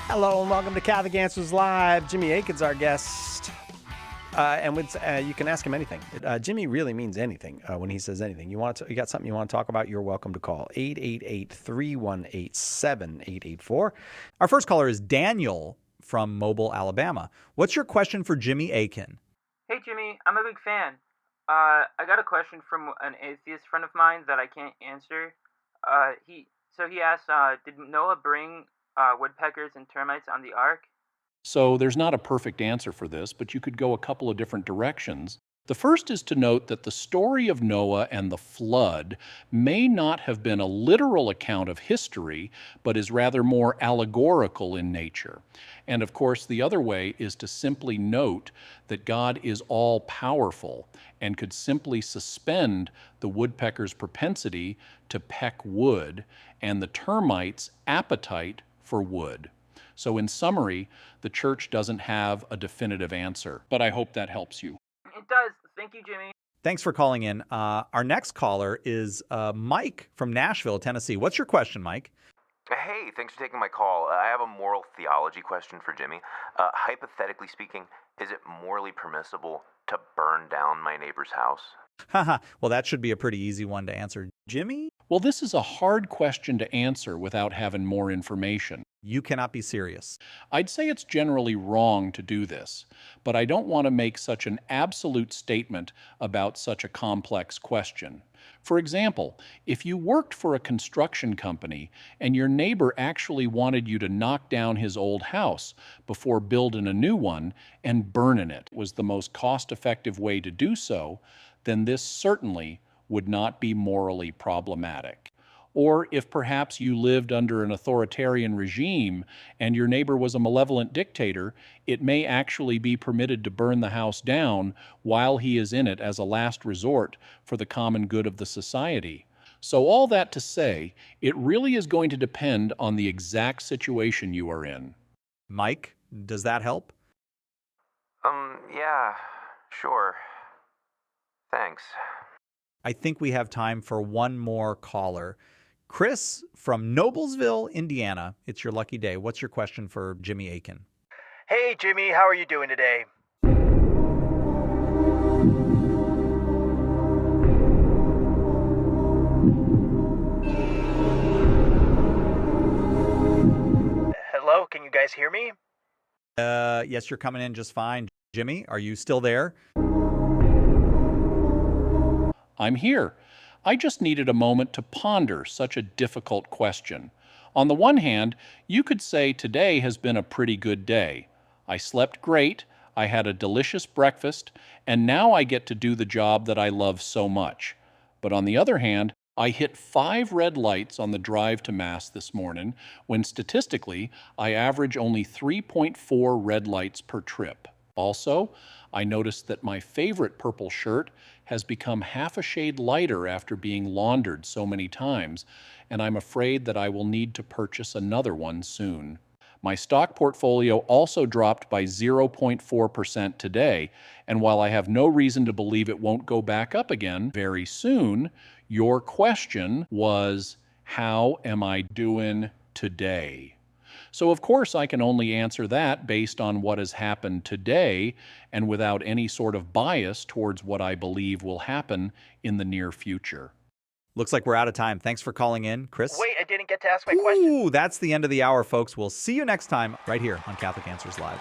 Hello and welcome to Catholic Answers Live. Jimmy Akin's our guest. You can ask him anything. Jimmy really means anything when he says anything. You got something you want to talk about, you're welcome to call 888-318-7884. Our first caller is Daniel from Mobile, Alabama. What's your question for Jimmy Akin? Hey Jimmy, I'm a big fan. I got a question from an atheist friend of mine that I can't answer. He asked, did Noah bring woodpeckers and termites on the ark? So there's not a perfect answer for this, but you could go a couple of different directions. The first is to note that the story of Noah and the flood may not have been a literal account of history, but is rather more allegorical in nature. And of course, the other way is to simply note that God is all-powerful and could simply suspend the woodpecker's propensity to peck wood and the termite's appetite for wood. So in summary, the church doesn't have a definitive answer, but I hope that helps you. It does. Thank you, Jimmy. Thanks for calling in. Our next caller is Mike from Nashville, Tennessee. What's your question, Mike? Hey, thanks for taking my call. I have a moral theology question for Jimmy. Hypothetically speaking, is it morally permissible to burn down my neighbor's house? Haha. Well, that should be a pretty easy one to answer. Jimmy? Well, this is a hard question to answer without having more information. You cannot be serious. I'd say it's generally wrong to do this, but I don't want to make such an absolute statement about such a complex question. For example, if you worked for a construction company and your neighbor actually wanted you to knock down his old house before building a new one and burning it was the most cost-effective way to do so, then this certainly would not be morally problematic. Or if perhaps you lived under an authoritarian regime and your neighbor was a malevolent dictator, it may actually be permitted to burn the house down while he is in it as a last resort for the common good of the society. So all that to say, it really is going to depend on the exact situation you are in. Mike, does that help? Yeah, sure. Thanks. I think we have time for one more caller. Chris from Noblesville, Indiana. It's your lucky day. What's your question for Jimmy Akin? Hey, Jimmy, how are you doing today? Hello, can you guys hear me? Yes, you're coming in just fine. Jimmy, are you still there? I'm here. I just needed a moment to ponder such a difficult question. On the one hand, you could say today has been a pretty good day. I slept great, I had a delicious breakfast, and now I get to do the job that I love so much. But on the other hand, I hit 5 red lights on the drive to Mass this morning, when statistically, I average only 3.4 red lights per trip. Also, I noticed that my favorite purple shirt has become half a shade lighter after being laundered so many times, and I'm afraid that I will need to purchase another one soon. My stock portfolio also dropped by 0.4% today, and while I have no reason to believe it won't go back up again very soon, your question was, how am I doing today? So of course I can only answer that based on what has happened today and without any sort of bias towards what I believe will happen in the near future. Looks like we're out of time. Thanks for calling in, Chris. Wait, I didn't get to ask my question. Ooh, that's the end of the hour, folks. We'll see you next time right here on Catholic Answers Live.